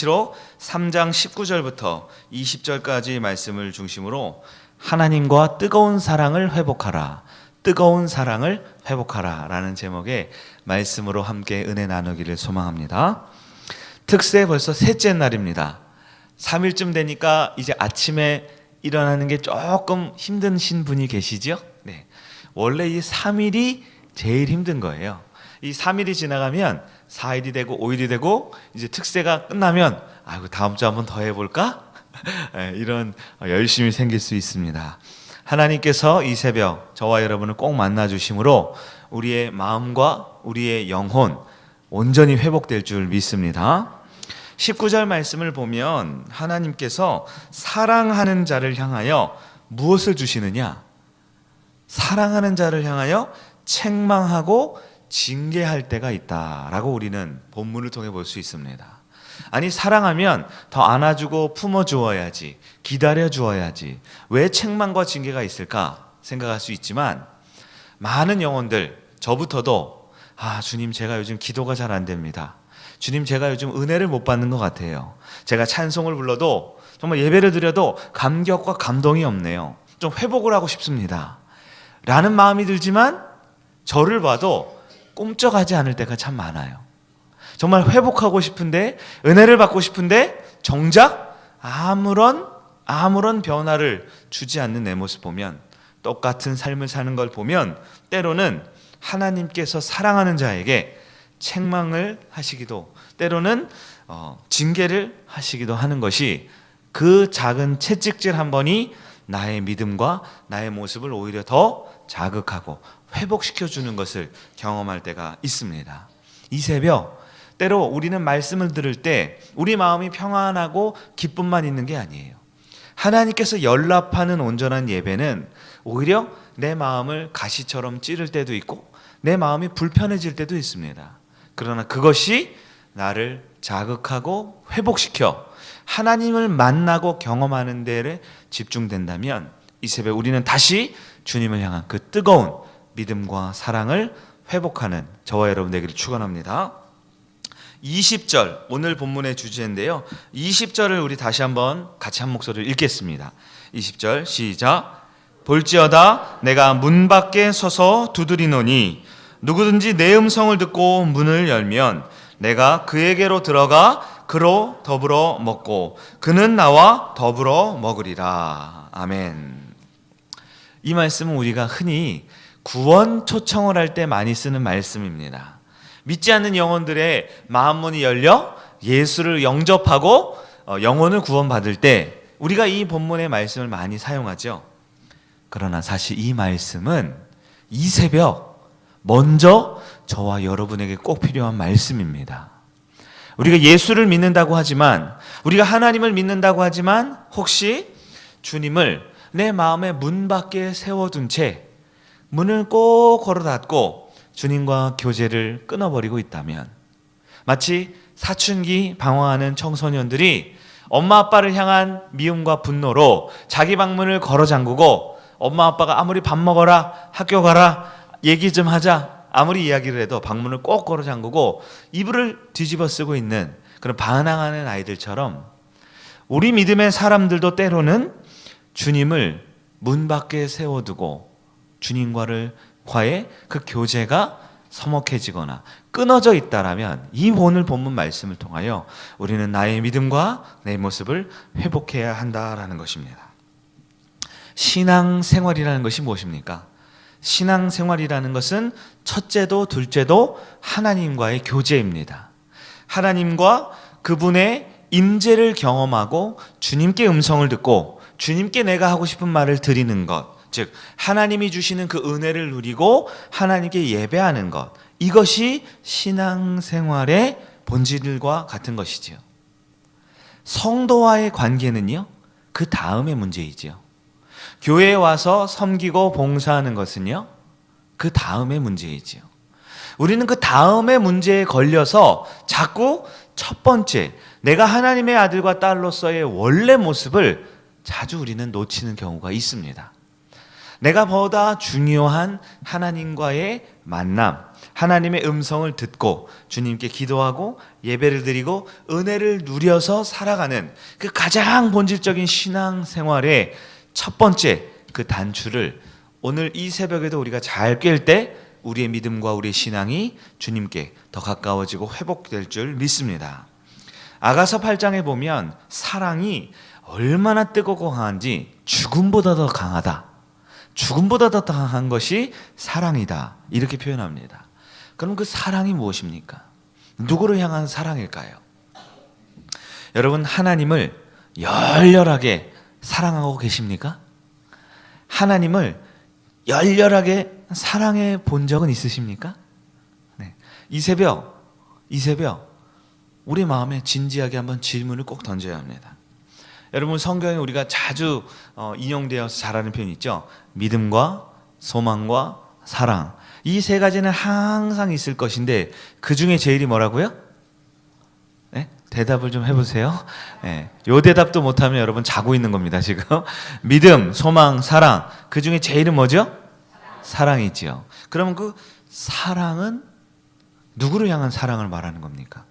로 3장 19절부터 20절까지 말씀을 중심으로 하나님과 뜨거운 사랑을 회복하라, 뜨거운 사랑을 회복하라 라는 제목의 말씀으로 함께 은혜 나누기를 소망합니다. 특세 벌써 셋째 날입니다. 3일쯤 되니까 이제 아침에 일어나는 게 조금 힘드신 분이 계시죠? 네. 원래 이 3일이 제일 힘든 거예요. 이 3일이 지나가면 4일이 되고 5일이 되고 이제 특세가 끝나면 아이고 다음 주 한번 더 해볼까? 이런 열심이 생길 수 있습니다. 하나님께서 이 새벽 저와 여러분을 꼭 만나주심으로 우리의 마음과 우리의 영혼 온전히 회복될 줄 믿습니다. 19절 말씀을 보면 하나님께서 사랑하는 자를 향하여 무엇을 주시느냐? 사랑하는 자를 향하여 책망하고 징계할 때가 있다라고 우리는 본문을 통해 볼 수 있습니다. 아니 사랑하면 더 안아주고 품어주어야지, 기다려주어야지, 왜 책망과 징계가 있을까 생각할 수 있지만 많은 영혼들, 저부터도 주님 제가 요즘 기도가 잘 안 됩니다. 주님 제가 요즘 은혜를 못 받는 것 같아요. 제가 찬송을 불러도 정말 예배를 드려도 감격과 감동이 없네요. 좀 회복을 하고 싶습니다 라는 마음이 들지만 저를 봐도 꿈쩍하지 않을 때가 참 많아요. 정말 회복하고 싶은데, 은혜를 받고 싶은데 정작 아무런 변화를 주지 않는 내 모습 보면, 똑같은 삶을 사는 걸 보면 때로는 하나님께서 사랑하는 자에게 책망을 하시기도, 때로는 징계를 하시기도 하는 것이, 그 작은 채찍질 한 번이 나의 믿음과 나의 모습을 오히려 더 자극하고 회복시켜주는 것을 경험할 때가 있습니다. 이 새벽 때로 우리는 말씀을 들을 때 우리 마음이 평안하고 기쁨만 있는 게 아니에요. 하나님께서 연락하는 온전한 예배는 오히려 내 마음을 가시처럼 찌를 때도 있고 내 마음이 불편해질 때도 있습니다. 그러나 그것이 나를 자극하고 회복시켜 하나님을 만나고 경험하는 데에 집중된다면 이 새벽 우리는 다시 주님을 향한 그 뜨거운 믿음과 사랑을 회복하는 저와 여러분 되기를 축원합니다. 20절 오늘 본문의 주제인데요. 20절을 우리 다시 한번 같이 한 목소리를 읽겠습니다. 20절 시작. 볼지어다 내가 문 밖에 서서 두드리노니 누구든지 내 음성을 듣고 문을 열면 내가 그에게로 들어가 그로 더불어 먹고 그는 나와 더불어 먹으리라. 아멘. 이 말씀은 우리가 흔히 구원 초청을 할 때 많이 쓰는 말씀입니다. 믿지 않는 영혼들의 마음문이 열려 예수를 영접하고 영혼을 구원받을 때 우리가 이 본문의 말씀을 많이 사용하죠. 그러나 사실 이 말씀은 이 새벽 먼저 저와 여러분에게 꼭 필요한 말씀입니다. 우리가 예수를 믿는다고 하지만, 우리가 하나님을 믿는다고 하지만 혹시 주님을 내 마음의 문 밖에 세워둔 채 문을 꼭 걸어 닫고 주님과 교제를 끊어버리고 있다면, 마치 사춘기 방황하는 청소년들이 엄마 아빠를 향한 미움과 분노로 자기 방문을 걸어 잠그고 엄마 아빠가 아무리 밥 먹어라, 학교 가라, 얘기 좀 하자 아무리 이야기를 해도 방문을 꼭 걸어 잠그고 이불을 뒤집어 쓰고 있는 그런 반항하는 아이들처럼 우리 믿음의 사람들도 때로는 주님을 문 밖에 세워두고 주님과의 그 교제가 서먹해지거나 끊어져 있다라면 이 오늘 본문 말씀을 통하여 우리는 나의 믿음과 내 모습을 회복해야 한다라는 것입니다. 신앙생활이라는 것이 무엇입니까? 신앙생활이라는 것은 첫째도 둘째도 하나님과의 교제입니다. 하나님과 그분의 임재를 경험하고 주님께 음성을 듣고 주님께 내가 하고 싶은 말을 드리는 것, 즉 하나님이 주시는 그 은혜를 누리고 하나님께 예배하는 것, 이것이 신앙생활의 본질과 같은 것이지요. 성도와의 관계는요, 그 다음의 문제이지요. 교회에 와서 섬기고 봉사하는 것은요, 그 다음의 문제이지요. 우리는 그 다음의 문제에 걸려서 자꾸 첫 번째, 내가 하나님의 아들과 딸로서의 원래 모습을 자주 우리는 놓치는 경우가 있습니다. 내가 보다 중요한 하나님과의 만남, 하나님의 음성을 듣고 주님께 기도하고 예배를 드리고 은혜를 누려서 살아가는 그 가장 본질적인 신앙 생활의 첫 번째 그 단추를 오늘 이 새벽에도 우리가 잘 꿰을 때 우리의 믿음과 우리의 신앙이 주님께 더 가까워지고 회복될 줄 믿습니다. 아가서 8장에 보면 사랑이 얼마나 뜨겁고 강한지 죽음보다 더 강하다. 죽음보다 더 강한 것이 사랑이다. 이렇게 표현합니다. 그럼 그 사랑이 무엇입니까? 누구를 향한 사랑일까요? 여러분, 하나님을 열렬하게 사랑하고 계십니까? 하나님을 열렬하게 사랑해 본 적은 있으십니까? 네. 이 새벽 우리 마음에 진지하게 한번 질문을 꼭 던져야 합니다. 여러분, 성경에 우리가 자주 인용되어서 잘 아는 표현이 있죠. 믿음과 소망과 사랑. 이 세 가지는 항상 있을 것인데 그 중에 제일이 뭐라고요? 네? 대답을 좀 해보세요. 네. 요 대답도 못하면 여러분 자고 있는 겁니다 지금. 믿음, 소망, 사랑. 그 중에 제일은 뭐죠? 사랑이지요. 그러면 그 사랑은 누구를 향한 사랑을 말하는 겁니까?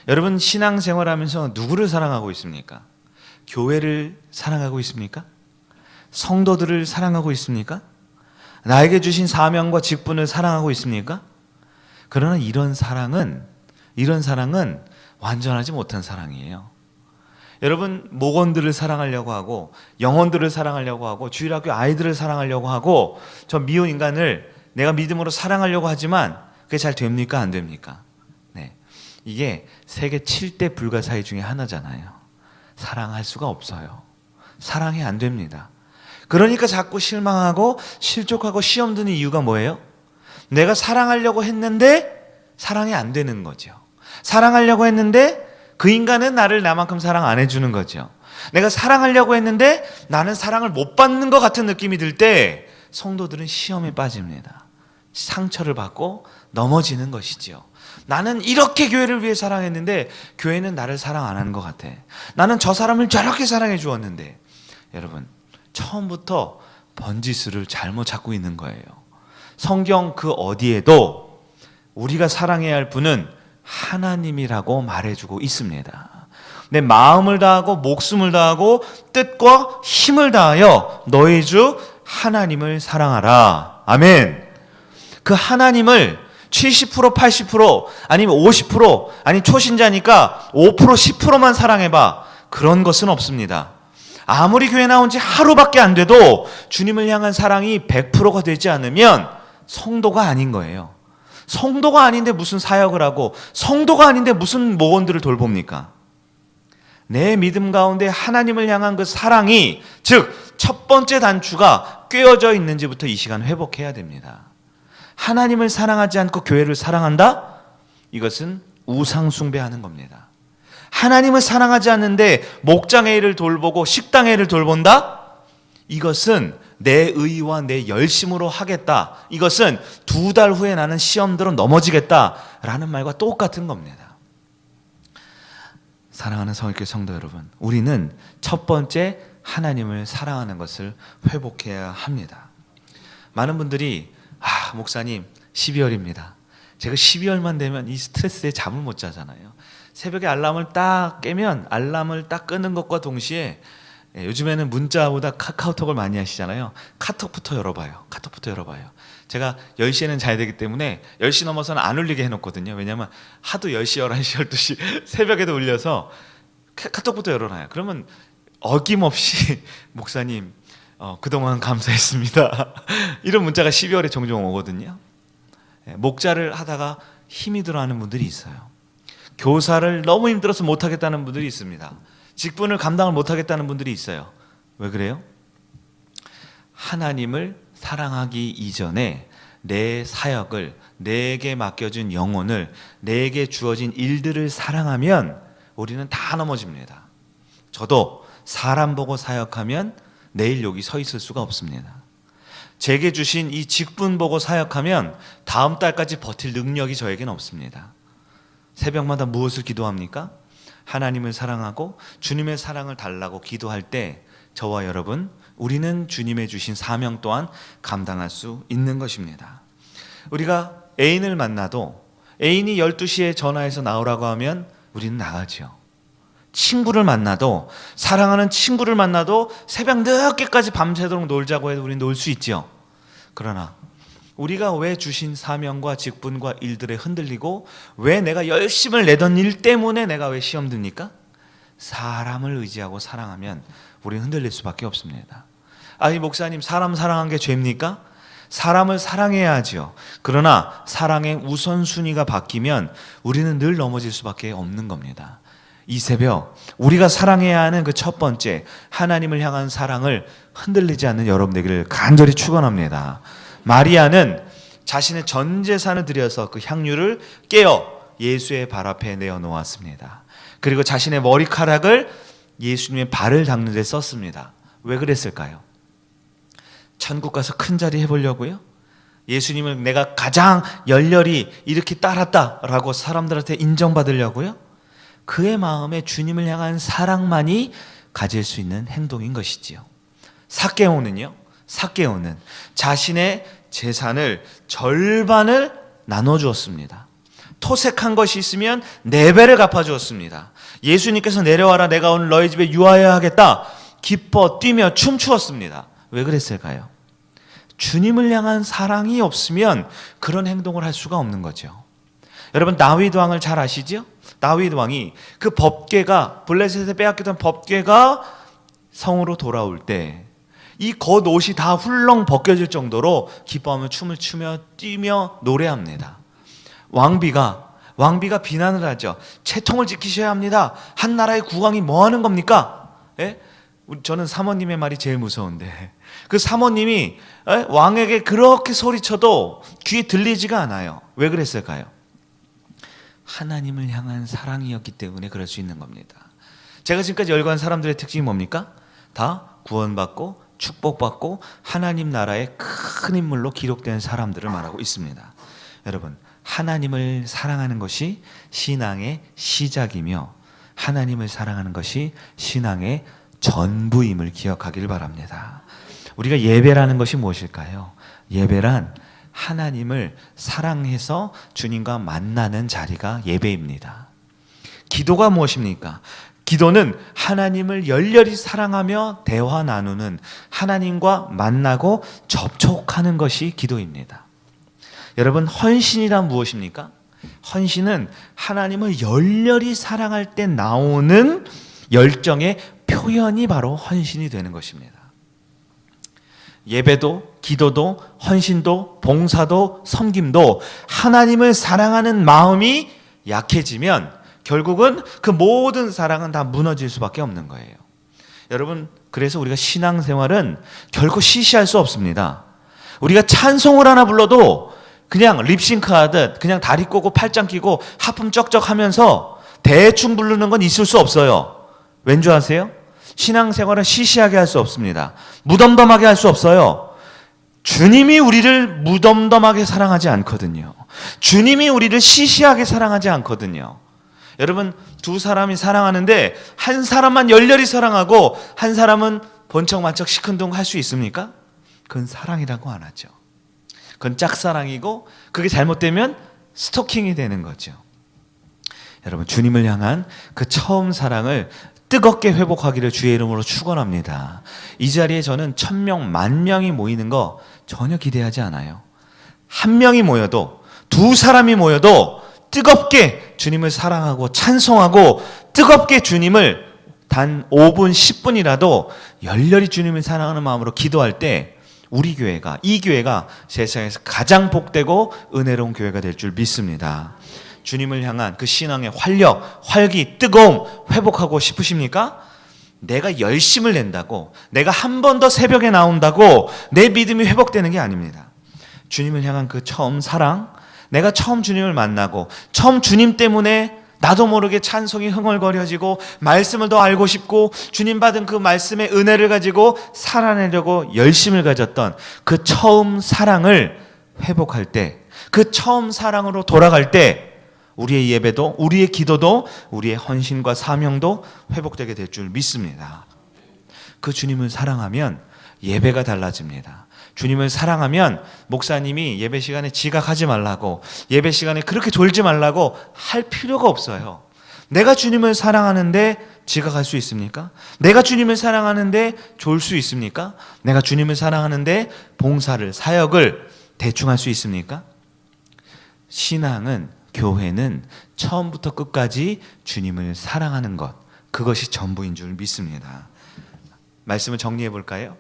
여러분, 신앙생활하면서 누구를 사랑하고 있습니까? 교회를 사랑하고 있습니까? 성도들을 사랑하고 있습니까? 나에게 주신 사명과 직분을 사랑하고 있습니까? 그러나 이런 사랑은 완전하지 못한 사랑이에요. 여러분, 목원들을 사랑하려고 하고 영혼들을 사랑하려고 하고 주일학교 아이들을 사랑하려고 하고 저 미운 인간을 내가 믿음으로 사랑하려고 하지만 그게 잘 됩니까? 안 됩니까? 네, 이게 세계 7대 불가사의 중에 하나잖아요. 사랑할 수가 없어요. 사랑이 안 됩니다. 그러니까 자꾸 실망하고 실족하고 시험 드는 이유가 뭐예요? 내가 사랑하려고 했는데 사랑이 안 되는 거죠. 사랑하려고 했는데 그 인간은 나를 나만큼 사랑 안 해주는 거죠. 내가 사랑하려고 했는데 나는 사랑을 못 받는 것 같은 느낌이 들 때 성도들은 시험에 빠집니다. 상처를 받고 넘어지는 것이지요. 나는 이렇게 교회를 위해 사랑했는데 교회는 나를 사랑 안 하는 것 같아. 나는 저 사람을 저렇게 사랑해 주었는데. 여러분, 처음부터 번지수를 잘못 잡고 있는 거예요. 성경 그 어디에도 우리가 사랑해야 할 분은 하나님이라고 말해주고 있습니다. 내 마음을 다하고 목숨을 다하고 뜻과 힘을 다하여 너희 주 하나님을 사랑하라. 아멘. 그 하나님을 70%, 80% 아니면 50% 아니 초신자니까 5%, 10%만 사랑해봐. 그런 것은 없습니다. 아무리 교회 나온 지 하루밖에 안 돼도 주님을 향한 사랑이 100%가 되지 않으면 성도가 아닌 거예요. 성도가 아닌데 무슨 사역을 하고 성도가 아닌데 무슨 목원들을 돌봅니까? 내 믿음 가운데 하나님을 향한 그 사랑이, 즉 첫 번째 단추가 꿰어져 있는지부터 이 시간 회복해야 됩니다. 하나님을 사랑하지 않고 교회를 사랑한다? 이것은 우상 숭배하는 겁니다. 하나님을 사랑하지 않는데 목장의 일을 돌보고 식당의 일을 돌본다? 이것은 내 의와 내 열심으로 하겠다. 이것은 2달 후에 나는 시험 들어 넘어지겠다라는 말과 똑같은 겁니다. 사랑하는 성일교회 성도 여러분, 우리는 첫 번째 하나님을 사랑하는 것을 회복해야 합니다. 많은 분들이 목사님 12월입니다. 제가 12월만 되면 이 스트레스에 잠을 못 자잖아요. 새벽에 알람을 딱 깨면 알람을 딱 끄는 것과 동시에 요즘에는 문자보다 카카오톡을 많이 하시잖아요. 카톡부터 열어봐요. 제가 10시에는 자야 되기 때문에 10시 넘어서는 안 울리게 해놓거든요. 왜냐하면 하도 10시, 11시, 12시 새벽에도 울려서 카톡부터 열어놔요. 그러면 어김없이 목사님 그동안 감사했습니다. 이런 문자가 12월에 종종 오거든요. 목자를 하다가 힘이 들어하는 분들이 있어요. 교사를 너무 힘들어서 못하겠다는 분들이 있습니다. 직분을 감당을 못하겠다는 분들이 있어요. 왜 그래요? 하나님을 사랑하기 이전에 내 사역을, 내게 맡겨준 영혼을, 내게 주어진 일들을 사랑하면 우리는 다 넘어집니다. 저도 사람 보고 사역하면 내일 여기 서 있을 수가 없습니다. 제게 주신 이 직분 보고 사역하면 다음 달까지 버틸 능력이 저에게는 없습니다. 새벽마다 무엇을 기도합니까? 하나님을 사랑하고 주님의 사랑을 달라고 기도할 때 저와 여러분, 우리는 주님의 주신 사명 또한 감당할 수 있는 것입니다. 우리가 애인을 만나도 애인이 12시에 전화해서 나오라고 하면 우리는 나가죠. 친구를 만나도, 사랑하는 친구를 만나도 새벽 늦게까지 밤새도록 놀자고 해도 우리는 놀 수 있죠. 그러나 우리가 왜 주신 사명과 직분과 일들에 흔들리고 왜 내가 열심을 내던 일 때문에 내가 왜 시험 듭니까? 사람을 의지하고 사랑하면 우리는 흔들릴 수밖에 없습니다. 아니 목사님, 사람 사랑한 게 죄입니까? 사람을 사랑해야 하죠. 그러나 사랑의 우선순위가 바뀌면 우리는 늘 넘어질 수밖에 없는 겁니다. 이 새벽 우리가 사랑해야 하는 그 첫 번째 하나님을 향한 사랑을 흔들리지 않는 여러분 되기를 간절히 축원합니다. 마리아는 자신의 전 재산을 들여서 그 향유를 깨어 예수의 발 앞에 내어놓았습니다. 그리고 자신의 머리카락을 예수님의 발을 닦는 데 썼습니다. 왜 그랬을까요? 천국 가서 큰 자리 해보려고요? 예수님을 내가 가장 열렬히 이렇게 따랐다라고 사람들한테 인정받으려고요? 그의 마음에 주님을 향한 사랑만이 가질 수 있는 행동인 것이지요. 삭개오는요, 삭개오는 자신의 재산을 절반을 나눠주었습니다. 토색한 것이 있으면 4배를 갚아주었습니다. 예수님께서 내려와라, 내가 오늘 너희 집에 유하여야 하겠다, 기뻐 뛰며 춤추었습니다. 왜 그랬을까요? 주님을 향한 사랑이 없으면 그런 행동을 할 수가 없는 거죠. 여러분, 다윗 왕을 잘 아시죠? 다윗 왕이 그 법궤가, 블레셋에 빼앗기던 법궤가 성으로 돌아올 때 이 겉옷이 다 훌렁 벗겨질 정도로 기뻐하며 춤을 추며 뛰며 노래합니다. 왕비가 비난을 하죠. 채통을 지키셔야 합니다. 한 나라의 국왕이 뭐 하는 겁니까? 예? 저는 사모님의 말이 제일 무서운데, 그 사모님이 왕에게 그렇게 소리쳐도 귀에 들리지가 않아요. 왜 그랬을까요? 하나님을 향한 사랑이었기 때문에 그럴 수 있는 겁니다. 제가 지금까지 열거한 사람들의 특징이 뭡니까? 다 구원받고 축복받고 하나님 나라의 큰 인물로 기록된 사람들을 말하고 있습니다. 여러분, 하나님을 사랑하는 것이 신앙의 시작이며 하나님을 사랑하는 것이 신앙의 전부임을 기억하길 바랍니다. 우리가 예배라는 것이 무엇일까요? 예배란 하나님을 사랑해서 주님과 만나는 자리가 예배입니다. 기도가 무엇입니까? 기도는 하나님을 열렬히 사랑하며 대화 나누는, 하나님과 만나고 접촉하는 것이 기도입니다. 여러분, 헌신이란 무엇입니까? 헌신은 하나님을 열렬히 사랑할 때 나오는 열정의 표현이 바로 헌신이 되는 것입니다. 예배도, 기도도, 헌신도, 봉사도, 섬김도 하나님을 사랑하는 마음이 약해지면 결국은 그 모든 사랑은 다 무너질 수밖에 없는 거예요. 여러분, 그래서 우리가 신앙생활은 결코 시시할 수 없습니다. 우리가 찬송을 하나 불러도 그냥 립싱크 하듯 그냥 다리 꼬고 팔짱 끼고 하품 쩍쩍 하면서 대충 부르는 건 있을 수 없어요. 왠 줄 아세요? 신앙생활은 시시하게 할 수 없습니다. 무덤덤하게 할 수 없어요. 주님이 우리를 무덤덤하게 사랑하지 않거든요. 주님이 우리를 시시하게 사랑하지 않거든요. 여러분, 두 사람이 사랑하는데 한 사람만 열렬히 사랑하고 한 사람은 번쩍만쩍 시큰둥 할 수 있습니까? 그건 사랑이라고 안 하죠. 그건 짝사랑이고 그게 잘못되면 스토킹이 되는 거죠. 여러분, 주님을 향한 그 처음 사랑을 뜨겁게 회복하기를 주의 이름으로 축원합니다. 이 자리에 저는 1000명, 10,000명이 모이는 거 전혀 기대하지 않아요. 한 명이 모여도, 두 사람이 모여도 뜨겁게 주님을 사랑하고 찬송하고 뜨겁게 주님을 단 5분, 10분이라도 열렬히 주님을 사랑하는 마음으로 기도할 때 우리 교회가, 이 교회가 세상에서 가장 복되고 은혜로운 교회가 될 줄 믿습니다. 주님을 향한 그 신앙의 활력, 활기, 뜨거움 회복하고 싶으십니까? 내가 열심을 낸다고, 내가 한 번 더 새벽에 나온다고 내 믿음이 회복되는 게 아닙니다. 주님을 향한 그 처음 사랑, 내가 처음 주님을 만나고 처음 주님 때문에 나도 모르게 찬송이 흥얼거려지고 말씀을 더 알고 싶고 주님 받은 그 말씀의 은혜를 가지고 살아내려고 열심을 가졌던 그 처음 사랑을 회복할 때, 그 처음 사랑으로 돌아갈 때 우리의 예배도, 우리의 기도도, 우리의 헌신과 사명도 회복되게 될 줄 믿습니다. 그 주님을 사랑하면 예배가 달라집니다. 주님을 사랑하면 목사님이 예배 시간에 지각하지 말라고, 예배 시간에 그렇게 졸지 말라고 할 필요가 없어요. 내가 주님을 사랑하는데 지각할 수 있습니까? 내가 주님을 사랑하는데 졸 수 있습니까? 내가 주님을 사랑하는데 봉사를, 사역을 대충 할 수 있습니까? 신앙은, 교회는 처음부터 끝까지 주님을 사랑하는 것, 그것이 전부인 줄 믿습니다. 말씀을 정리해 볼까요?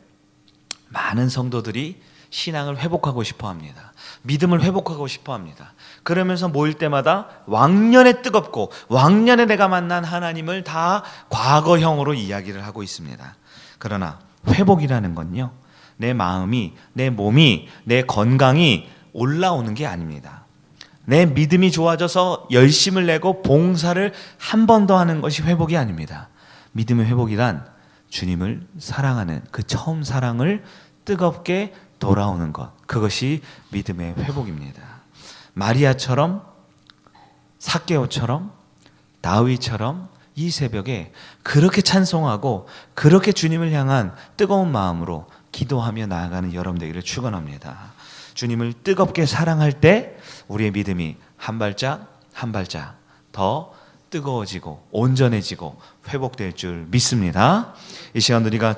많은 성도들이 신앙을 회복하고 싶어 합니다. 믿음을 회복하고 싶어 합니다. 그러면서 모일 때마다 왕년에 뜨겁고 왕년에 내가 만난 하나님을 다 과거형으로 이야기를 하고 있습니다. 그러나 회복이라는 건요, 내 마음이, 내 몸이, 내 건강이 올라오는 게 아닙니다. 내 믿음이 좋아져서 열심을 내고 봉사를 한 번 더 하는 것이 회복이 아닙니다. 믿음의 회복이란 주님을 사랑하는 그 처음 사랑을 뜨겁게 돌아오는 것, 그것이 믿음의 회복입니다. 마리아처럼, 삭개오처럼, 다윗처럼 이 새벽에 그렇게 찬송하고 그렇게 주님을 향한 뜨거운 마음으로 기도하며 나아가는 여러분 되기를 축원합니다. 주님을 뜨겁게 사랑할 때 우리의 믿음이 한 발짝 한 발짝 더 뜨거워지고 온전해지고 회복될 줄 믿습니다. 이 시간 우리가